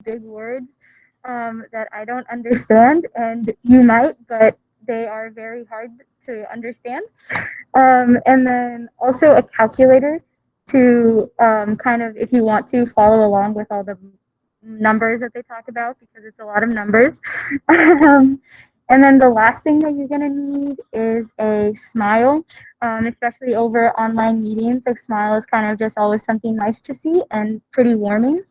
big words that I don't understand, and you might, but they are very hard to understand. And then also a calculator to kind of, if you want to follow along with all the numbers that they talk about, because it's a lot of numbers. um, and then the last thing that you're going to need is a smile, especially over online meetings. A smile is kind of just always something nice to see and pretty warming.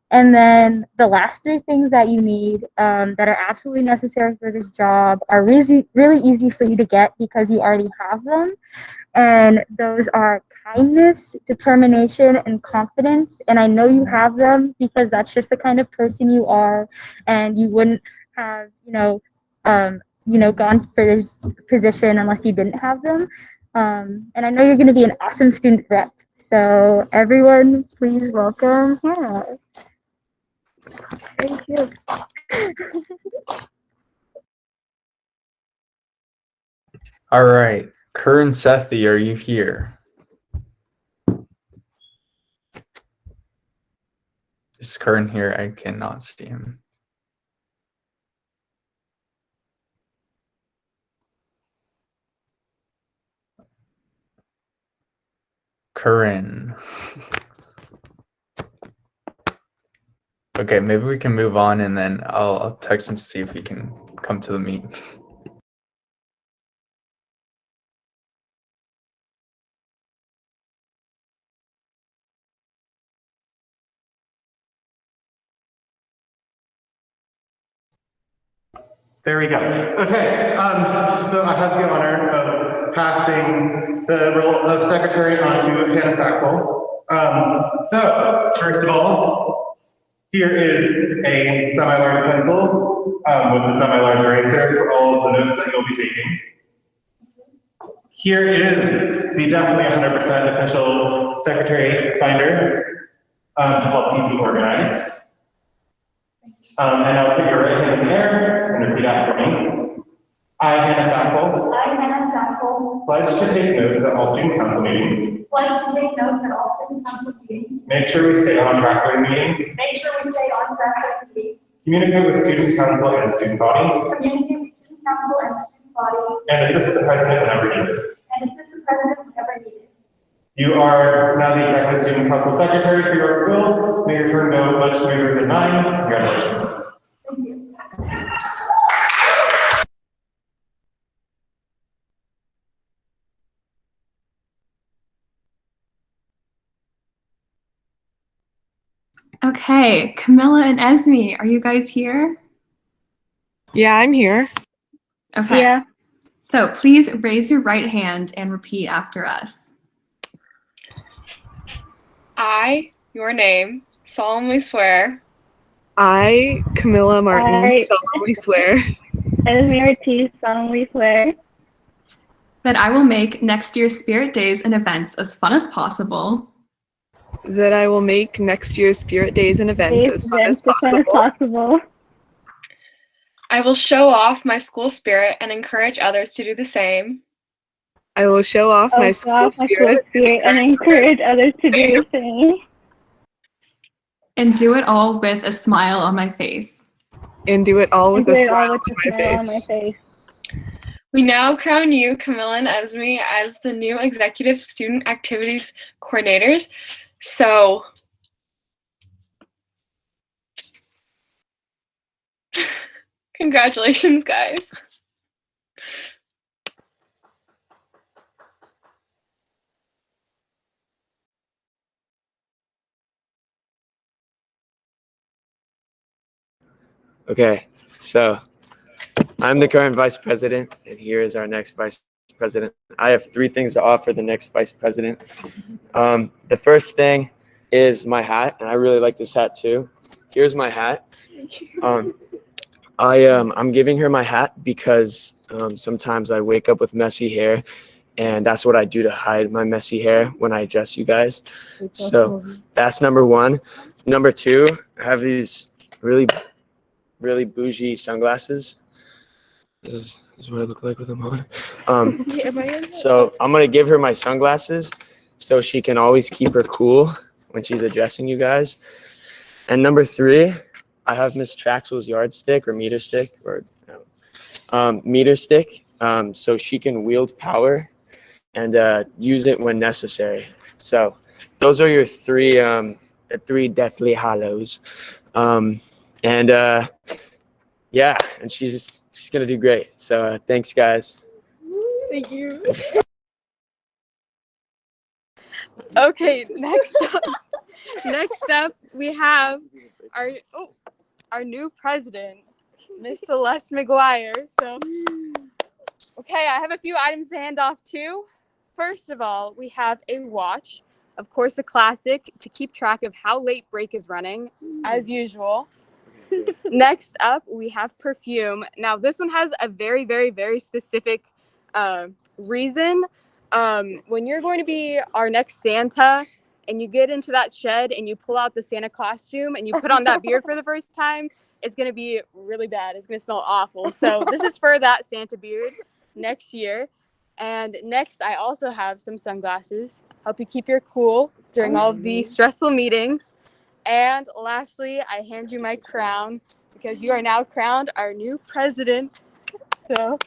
And then the last three things that you need that are absolutely necessary for this job are really easy for you to get because you already have them. And those are kindness, determination, and confidence. And I know you have them because that's just the kind of person you are, and you wouldn't have, gone for this position unless you didn't have them. And I know you're going to be an awesome student rep. So everyone, please welcome Hannah. Thank you. All right, Kern Sethi, are you here? Is Kern here? I cannot see him. Curran. Okay, maybe we can move on and then I'll text him to see if he can come to the meeting. There we go. Okay, so I have the honor of passing the role of secretary on to Hannah Stackpole. So, first of all, here is a semi-large pencil with a semi-large eraser for all of the notes that you'll be taking. Here is the definitely 100% official secretary binder to help keep you organized. And I'll put your right hand in the air and repeat after me. I, Hannah Stackpole. I, Hannah Stackpole. Pledge to take notes at all student council meetings. Pledge to take notes at all student council meetings. Make sure we stay on track during meetings. Make sure we stay on track during meetings. Communicate with student council and student body. Communicate with student council and the student body. And assist the president whenever needed. And assist the president whenever needed. You are now the executive student council secretary for your school. May your term go much smoother than mine. Congratulations. Thank you. Okay, Camilla and Esme, are you guys here? Yeah, I'm here. Okay. Yeah. So please raise your right hand and repeat after us. I, your name, solemnly swear. I, Camilla Martin, I- solemnly swear Esme Ortiz solemnly swear That I will make next year's Spirit Days and events as fun as possible. that I will make next year's Spirit Days and events as fun as possible. I will show off my school spirit and encourage others to do the same. I will show off my school spirit and encourage others to do the same. And do it all with a smile on my face. and do it all with a smile with a smile on my face. We now crown you, Camilla and Esme, as the new Executive Student Activities Coordinators. So, congratulations, guys. Okay, so I'm the current vice president, and here is our next vice president. I have three things to offer the next vice president. The first thing is my hat, and I really like this hat too. Here's my hat. I'm giving her my hat because sometimes I wake up with messy hair, and that's what I do to hide my messy hair when I address you guys. So that's number one. Number two, I have these really bougie sunglasses. This is what I look like with them on. So I'm gonna give her my sunglasses so she can always keep her cool when she's addressing you guys. And number three, I have Miss Traxel's yardstick or meter stick or meter stick, so she can wield power and use it when necessary. So those are your three Deathly Hallows. Yeah, and she's gonna do great. So thanks, guys. Thank you. Okay, next up we have our new president, Miss Celeste McGuire. So, okay, I have a few items to hand off to. First of all, we have a watch, of course, a classic to keep track of how late break is running, as usual. Next up, we have perfume. Now, this one has a very, very, very specific reason. When you're going to be our next Santa and you get into that shed and you pull out the Santa costume and you put on that beard for the first time, it's going to be really bad. It's going to smell awful. So this is for that Santa beard next year. And next, I also have some sunglasses. Help you keep your cool during all of the stressful meetings. And lastly, I hand you my crown because you are now crowned our new president. So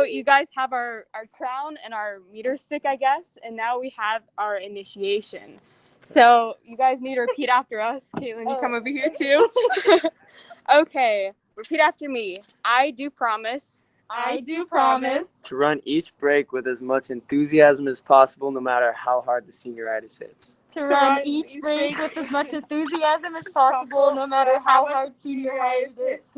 you guys have our crown and our meter stick, I guess, and now we have our initiation. So you guys need to repeat after us. Caitlin, you come over here too. Okay, repeat after me. I do promise To run each break with as much enthusiasm as possible, no matter how hard the senioritis hits. To run each break with as much enthusiasm as possible, no matter how hard senioritis hits.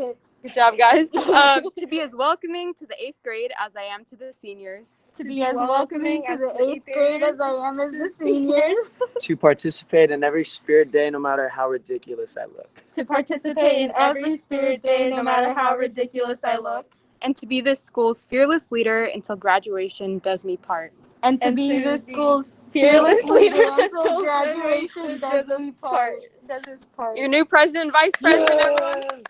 Good job, guys. To be as welcoming to the 8th grade as I am to the seniors. To be as welcoming to the 8th grade as I am as the seniors. To participate in every spirit day, no matter how ridiculous I look. To participate in every spirit day, no matter how ridiculous I look. And to be this school's fearless leader until graduation does me part. And to be the school's fearless leader until graduation does us part. Your new president and vice president, everyone.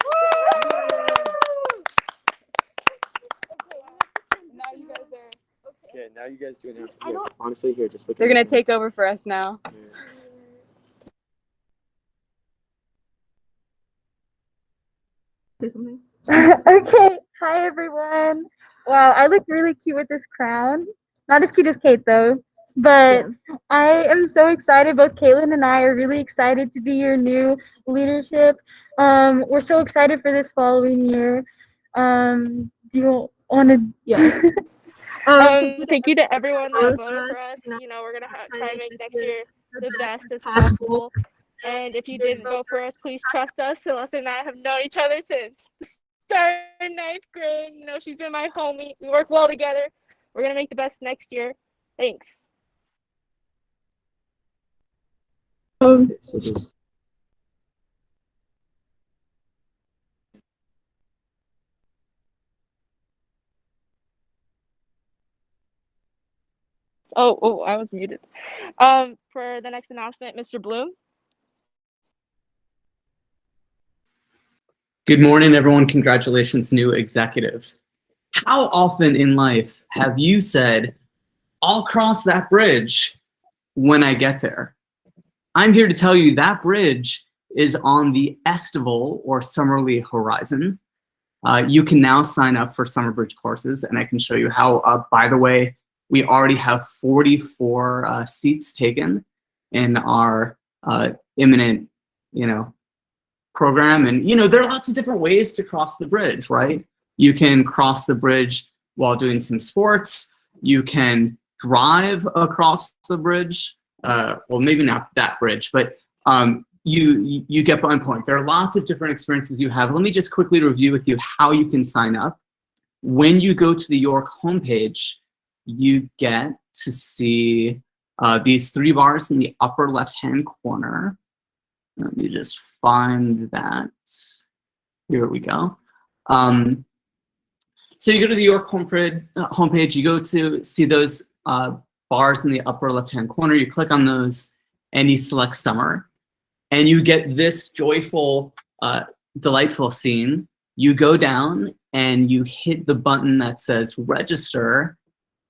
Now you guys are. Okay, now you guys do it now. Here, honestly, here, just look. They're gonna take over for us now. Say something. Okay, hi everyone. Wow, I look really cute with this crown. Not as cute as Kate though, but I am so excited. Both Caitlin and I are really excited to be your new leadership. We're so excited for this following year. Do you want to? Yeah. Thank you to everyone that voted for us. You know, we're gonna try to make next year the best as possible. And if you did vote for us, please trust us. Celeste and I have known each other since the start of 9th grade. You know, she's been my homie. We work well together. We're gonna make the best next year. Thanks. Oh, I was muted. For the next announcement, Mr. Bloom. Good morning, everyone. Congratulations, new executives. How often in life have you said, I'll cross that bridge when I get there? I'm here to tell you that bridge is on the estival or summerly horizon. You can now sign up for summer bridge courses, and I can show you how. By the way, we already have 44 seats taken in our imminent, program. And, there are lots of different ways to cross the bridge, right? You can cross the bridge while doing some sports. You can drive across the bridge. Well, maybe not that bridge, but you get my point. There are lots of different experiences you have. Let me just quickly review with you how you can sign up. When you go to the York homepage, you get to see these 3 bars in the upper left-hand corner. Let me just find that. Here we go. So you go to the York homepage, you go to see those bars in the upper left-hand corner, you click on those, and you select summer. And you get this joyful, delightful scene. You go down and you hit the button that says register,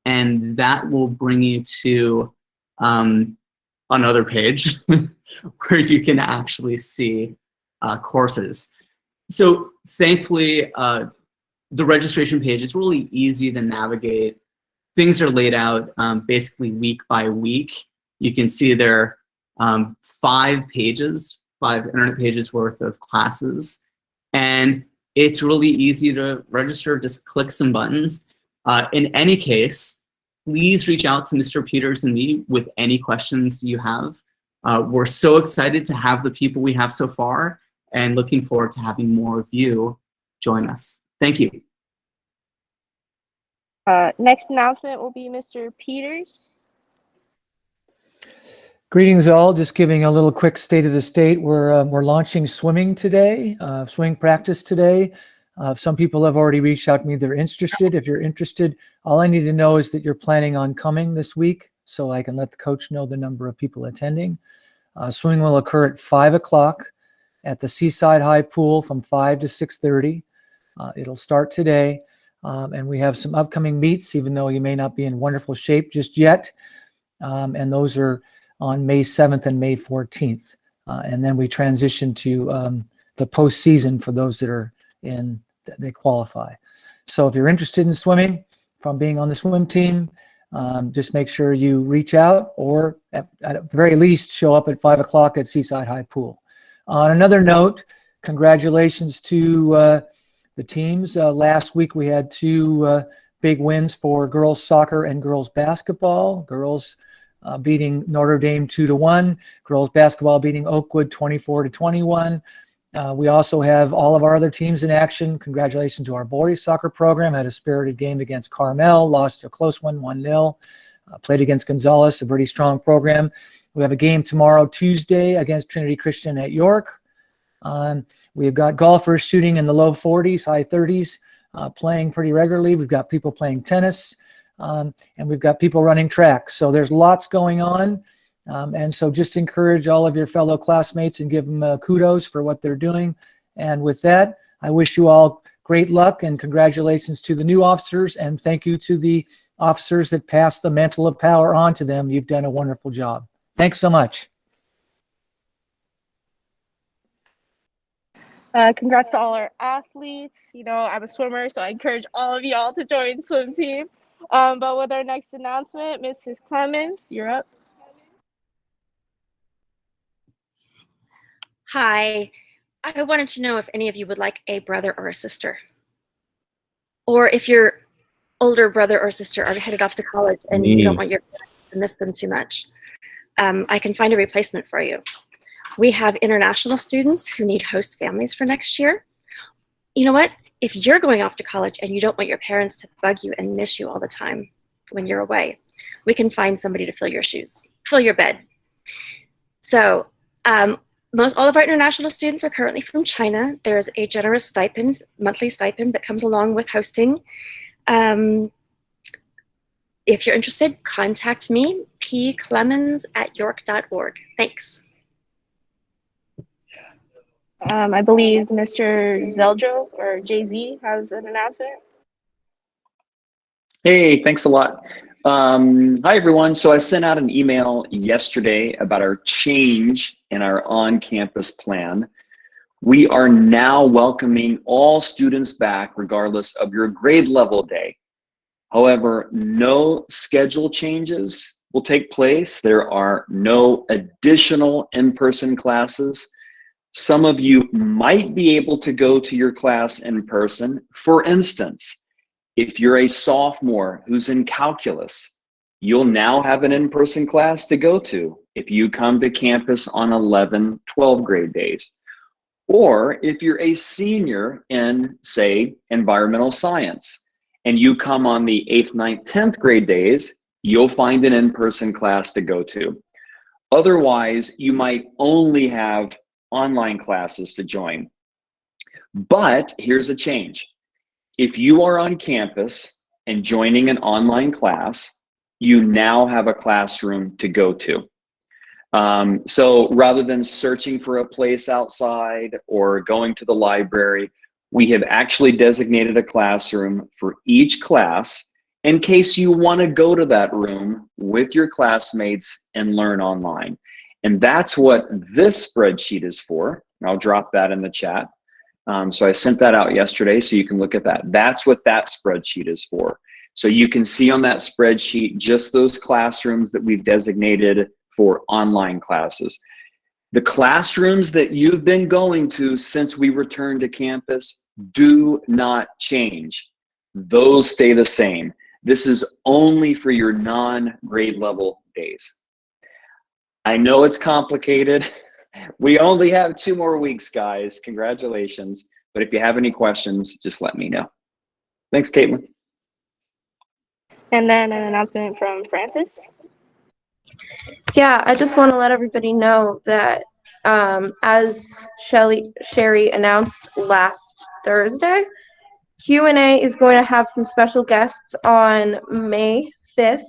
and that will bring you to another page where you can actually see courses. So thankfully, the registration page is really easy to navigate. Things are laid out basically week by week. You can see there are 5 internet pages worth of classes. And it's really easy to register, just click some buttons. In any case, please reach out to Mr. Peters and me with any questions you have. We're so excited to have the people we have so far and looking forward to having more of you join us. Thank you. Next announcement will be Mr. Peters. Greetings all, just giving a little quick state of the state. We're launching swimming today, swimming practice today. Some people have already reached out to me, they're interested. If you're interested, all I need to know is that you're planning on coming this week so I can let the coach know the number of people attending. Swimming will occur at 5 o'clock at the Seaside High Pool from 5 to 6:30. It'll start today. And we have some upcoming meets, even though you may not be in wonderful shape just yet. And those are on May 7th and May 14th. And then we transition to the postseason for those they qualify. So if you're interested in swimming, from being on the swim team, just make sure you reach out, or at the very least, show up at 5 o'clock at Seaside High Pool. On another note, congratulations to the teams. Last week we had 2 big wins for girls soccer and girls basketball. Girls beating Notre Dame 2-1. Girls basketball beating Oakwood 24-21. We also have all of our other teams in action. Congratulations to our boys soccer program. Had a spirited game against Carmel, lost a close one, 1-0. Played against Gonzales, a pretty strong program. We have a game tomorrow, Tuesday, against Trinity Christian at York. We've got golfers shooting in the low 40s, high 30s, playing pretty regularly. We've got people playing tennis, and we've got people running track. So there's lots going on. And so just encourage all of your fellow classmates and give them kudos for what they're doing. And with that, I wish you all great luck and congratulations to the new officers. And thank you to the officers that passed the mantle of power on to them. You've done a wonderful job. Thanks so much. Congrats to all our athletes. You know, I'm a swimmer, so I encourage all of y'all to join the swim team. But with our next announcement, Mrs. Clemens, you're up. Hi, I wanted to know if any of you would like a brother or a sister. Or if your older brother or sister are headed off to college and you don't want your parents to miss them too much. I can find a replacement for you. We have international students who need host families for next year. You know what? If you're going off to college and you don't want your parents to bug you and miss you all the time when you're away, we can find somebody to fill your shoes, fill your bed. So all of our international students are currently from China. There's a generous stipend, monthly stipend that comes along with hosting. If you're interested, contact me, pclemens@york.org. Thanks. I believe Mr. Zeldro or Jay-Z has an announcement. Hey, thanks a lot. Hi, everyone. So I sent out an email yesterday about our change in our on-campus plan. We are now welcoming all students back regardless of your grade level day. However, no schedule changes will take place. There are no additional in-person classes. Some of you might be able to go to your class in person. For instance, if you're a sophomore who's in calculus, you'll now have an in-person class to go to if you come to campus on 11, 12 grade days. Or if you're a senior in, say, environmental science, and you come on the 8th, 9th, 10th grade days, you'll find an in-person class to go to. Otherwise, you might only have online classes to join. But here's a change. If you are on campus and joining an online class, you now have a classroom to go to. So rather than searching for a place outside or going to the library, we have actually designated a classroom for each class in case you want to go to that room with your classmates and learn online. And that's what this spreadsheet is for. I'll drop that in the chat. So I sent that out yesterday, so you can look at that. That's what that spreadsheet is for. So you can see on that spreadsheet just those classrooms that we've designated for online classes. The classrooms that you've been going to since we returned to campus do not change. Those stay the same. This is only for your non-grade level days. I know it's complicated. We only have 2 more weeks, guys. Congratulations. But if you have any questions, just let me know. Thanks, Caitlin. And then an announcement from Francis. Yeah, I just want to let everybody know that as Sherry announced last Thursday, Q&A is going to have some special guests on May 5th.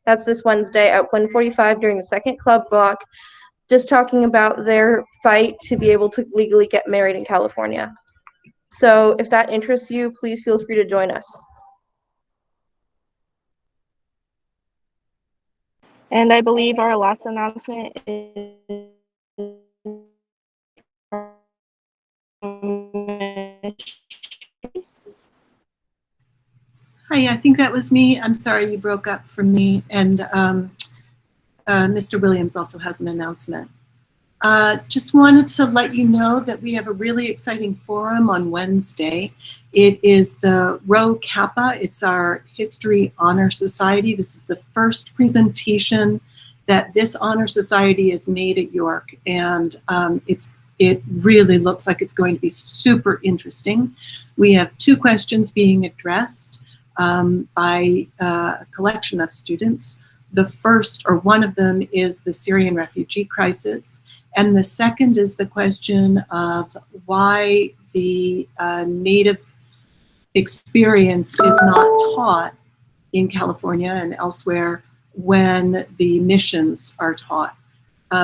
That's this Wednesday at 1:45 during the second club block, just talking about their fight to be able to legally get married in California. So if that interests you, please feel free to join us. And I believe our last announcement is Hi, I think that was me. I'm sorry you broke up from me. And Mr. Williams also has an announcement. Just wanted to let you know that we have a really exciting forum on Wednesday. It is the Rho Kappa. It's our History Honor Society. This is the first presentation that this honor society has made at York. And it really looks like it's going to be super interesting. We have 2 questions being addressed by a collection of students. The first, or one of them, is the Syrian refugee crisis. And the second is the question of why the Native experience is not taught in California and elsewhere when the missions are taught.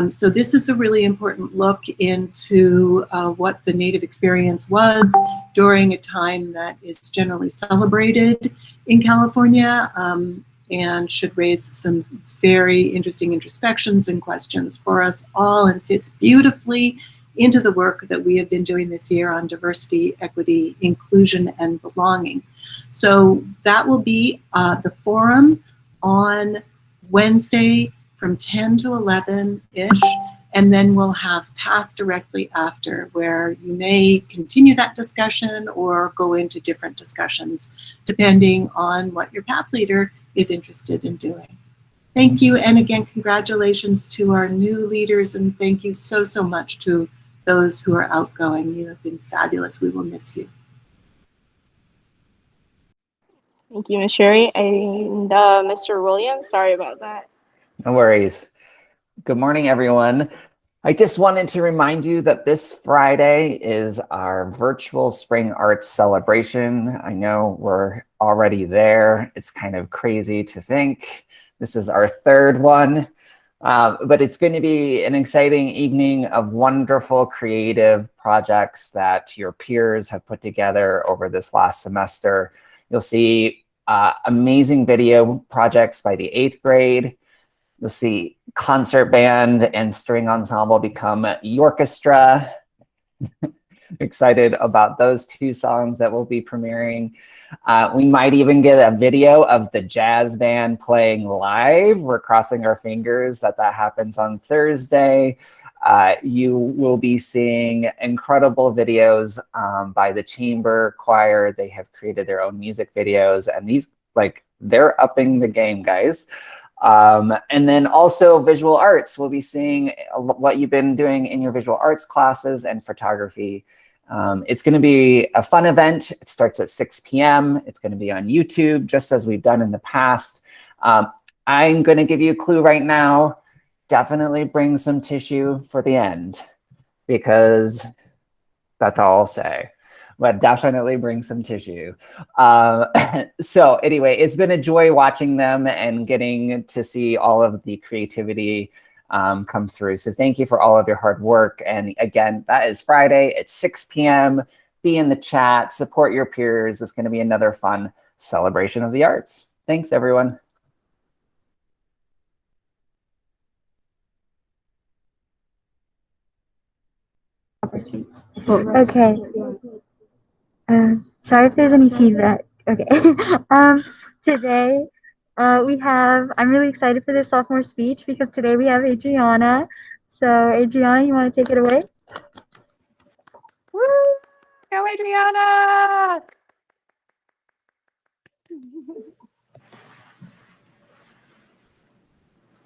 So this is a really important look into what the Native experience was during a time that is generally celebrated in California, and should raise some very interesting introspections and questions for us all, and fits beautifully into the work that we have been doing this year on diversity, equity, inclusion, and belonging. So that will be the forum on Wednesday from 10 to 11-ish, and then we'll have Path directly after, where you may continue that discussion or go into different discussions, depending on what your Path leader is interested in doing. Thank you, and again, congratulations to our new leaders, and thank you so, so much to those who are outgoing. You have been fabulous. We will miss you. Thank you, Ms. Sherry. And Mr. Williams, sorry about that. No worries. Good morning, everyone. I just wanted to remind you that this Friday is our virtual Spring Arts Celebration. I know we're already there. It's kind of crazy to think. This is our 3rd one, but it's going to be an exciting evening of wonderful creative projects that your peers have put together over this last semester. You'll see amazing video projects by the 8th grade. You'll see concert band and string ensemble become Yorkestra. Excited about those 2 songs that will be premiering. We might even get a video of the jazz band playing live. We're crossing our fingers that that happens on Thursday. You will be seeing incredible videos by the chamber choir. They have created their own music videos, and these, they're upping the game, guys. And then also visual arts. We'll be seeing what you've been doing in your visual arts classes and photography. It's going to be a fun event. It starts at 6 p.m. It's going to be on YouTube, just as we've done in the past. I'm going to give you a clue right now. Definitely bring some tissue for the end, because that's all I'll say. But definitely bring some tissue. So anyway, it's been a joy watching them and getting to see all of the creativity come through. So thank you for all of your hard work. And again, that is Friday at 6 p.m. Be in the chat, support your peers. It's going to be another fun celebration of the arts. Thanks, everyone. Okay. Sorry if there's any feedback. Okay. Today I'm really excited for this sophomore speech because today we have Adriana. So Adriana, you want to take it away? Woo! Go, Adriana!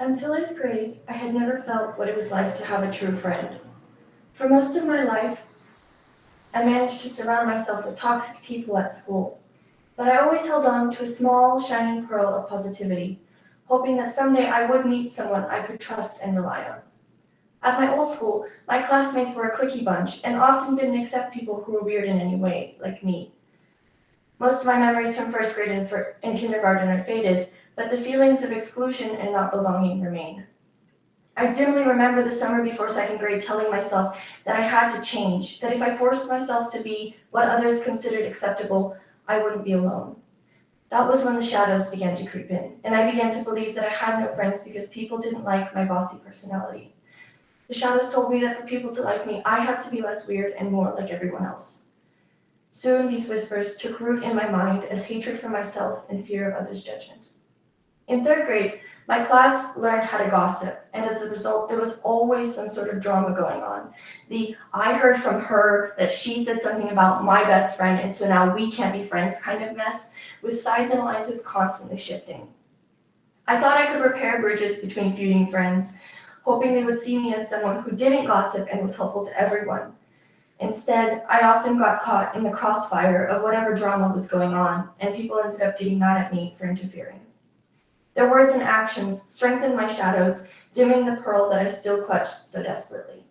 Until 8th grade, I had never felt what it was like to have a true friend. For most of my life, I managed to surround myself with toxic people at school, but I always held on to a small, shining pearl of positivity, hoping that someday I would meet someone I could trust and rely on. At my old school, my classmates were a cliquey bunch and often didn't accept people who were weird in any way, like me. Most of my memories from first grade and kindergarten are faded, but the feelings of exclusion and not belonging remain. I dimly remember the summer before second grade telling myself that I had to change, that if I forced myself to be what others considered acceptable, I wouldn't be alone. That was when the shadows began to creep in, and I began to believe that I had no friends because people didn't like my bossy personality. The shadows told me that for people to like me, I had to be less weird and more like everyone else. Soon these whispers took root in my mind as hatred for myself and fear of others' judgment. In third grade, my class learned how to gossip, and as a result, there was always some sort of drama going on. I heard from her that she said something about my best friend, and so now we can't be friends kind of mess, with sides and alliances constantly shifting. I thought I could repair bridges between feuding friends, hoping they would see me as someone who didn't gossip and was helpful to everyone. Instead, I often got caught in the crossfire of whatever drama was going on, and people ended up getting mad at me for interfering. Their words and actions strengthened my shadows, dimming the pearl that I still clutched so desperately.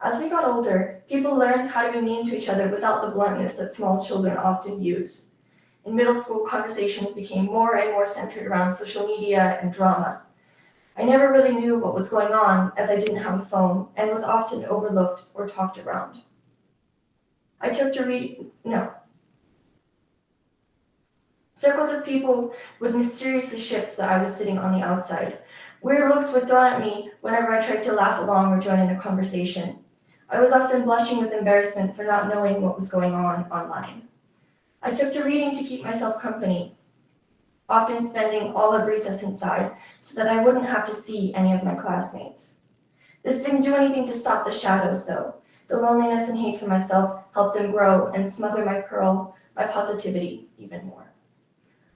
As we got older, people learned how to be mean to each other without the bluntness that small children often use. In middle school, conversations became more and more centered around social media and drama. I never really knew what was going on as I didn't have a phone and was often overlooked or talked around. Circles of people would mysteriously shift so that I was sitting on the outside. Weird looks were thrown at me whenever I tried to laugh along or join in a conversation. I was often blushing with embarrassment for not knowing what was going on online. I took to reading to keep myself company, often spending all of recess inside so that I wouldn't have to see any of my classmates. This didn't do anything to stop the shadows, though. The loneliness and hate for myself helped them grow and smother my pearl, my positivity, even more.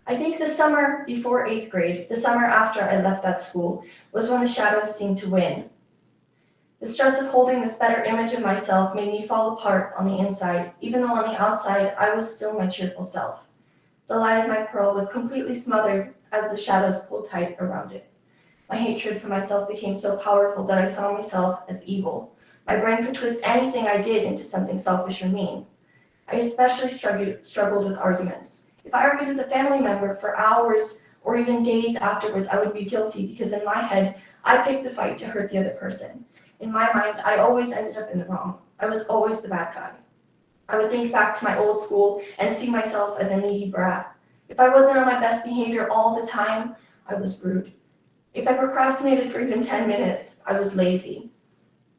I think the summer before 8th grade, the summer after I left that school, was when the shadows seemed to win. The stress of holding this better image of myself made me fall apart on the inside, even though on the outside I was still my cheerful self. The light of my pearl was completely smothered as the shadows pulled tight around it. My hatred for myself became so powerful that I saw myself as evil. My brain could twist anything I did into something selfish or mean. I especially struggled with arguments. If I argued with a family member for hours or even days afterwards, I would be guilty because in my head, I picked the fight to hurt the other person. In my mind, I always ended up in the wrong. I was always the bad guy. I would think back to my old school and see myself as a needy brat. If I wasn't on my best behavior all the time, I was rude. If I procrastinated for even 10 minutes, I was lazy.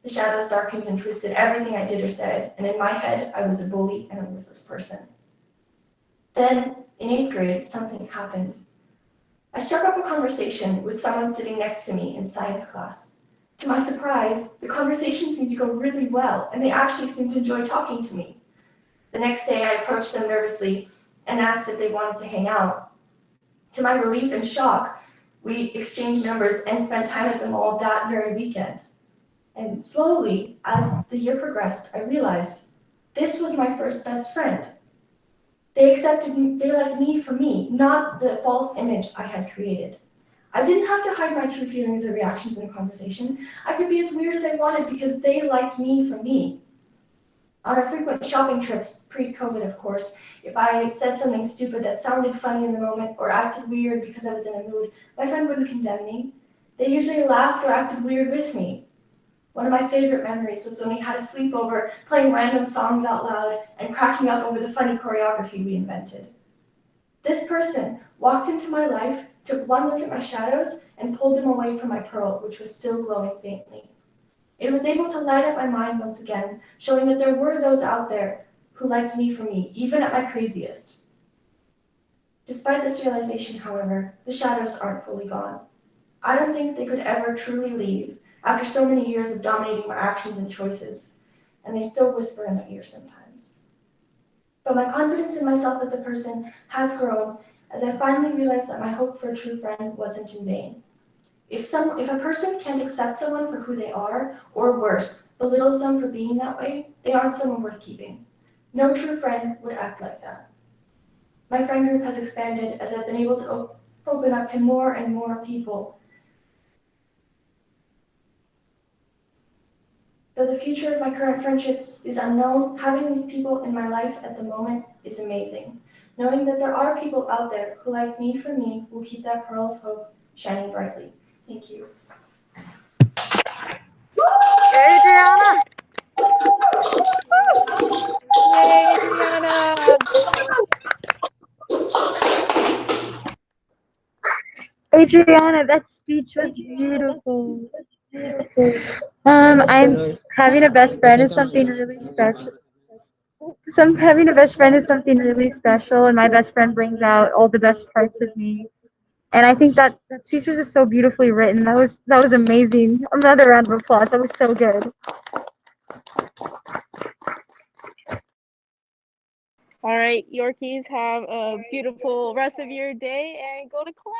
The shadows darkened and twisted everything I did or said, and in my head, I was a bully and a worthless person. Then, in 8th grade, something happened. I struck up a conversation with someone sitting next to me in science class. To my surprise, the conversation seemed to go really well, and they actually seemed to enjoy talking to me. The next day, I approached them nervously and asked if they wanted to hang out. To my relief and shock, we exchanged numbers and spent time at the mall that very weekend. And slowly, as the year progressed, I realized this was my first best friend. They accepted me, they liked me for me, not the false image I had created. I didn't have to hide my true feelings or reactions in a conversation. I could be as weird as I wanted because they liked me for me. On our frequent shopping trips, pre-COVID of course, if I said something stupid that sounded funny in the moment or acted weird because I was in a mood, my friend wouldn't condemn me. They usually laughed or acted weird with me. One of my favorite memories was when we had a sleepover, playing random songs out loud and cracking up over the funny choreography we invented. This person walked into my life, took one look at my shadows, and pulled them away from my pearl, which was still glowing faintly. It was able to light up my mind once again, showing that there were those out there who liked me for me, even at my craziest. Despite this realization, however, the shadows aren't fully gone. I don't think they could ever truly leave after so many years of dominating my actions and choices, and they still whisper in my ear sometimes. But my confidence in myself as a person has grown as I finally realized that my hope for a true friend wasn't in vain. If a person can't accept someone for who they are, or worse, belittles them for being that way, they aren't someone worth keeping. No true friend would act like that. My friend group has expanded as I've been able to open up to more and more people. Though the future of my current friendships is unknown, having these people in my life at the moment is amazing. Knowing that there are people out there who like me for me will keep that pearl of hope shining brightly. Thank you. Adriana! Yay, Adriana! Adriana, that speech was beautiful. I'm having a best friend is something really special. Having a best friend is something really special, and my best friend brings out all the best parts of me. And I think that speech was just so beautifully written. That was amazing. Another round of applause. That was so good. All right, Yorkies, have a beautiful rest of your day and go to class.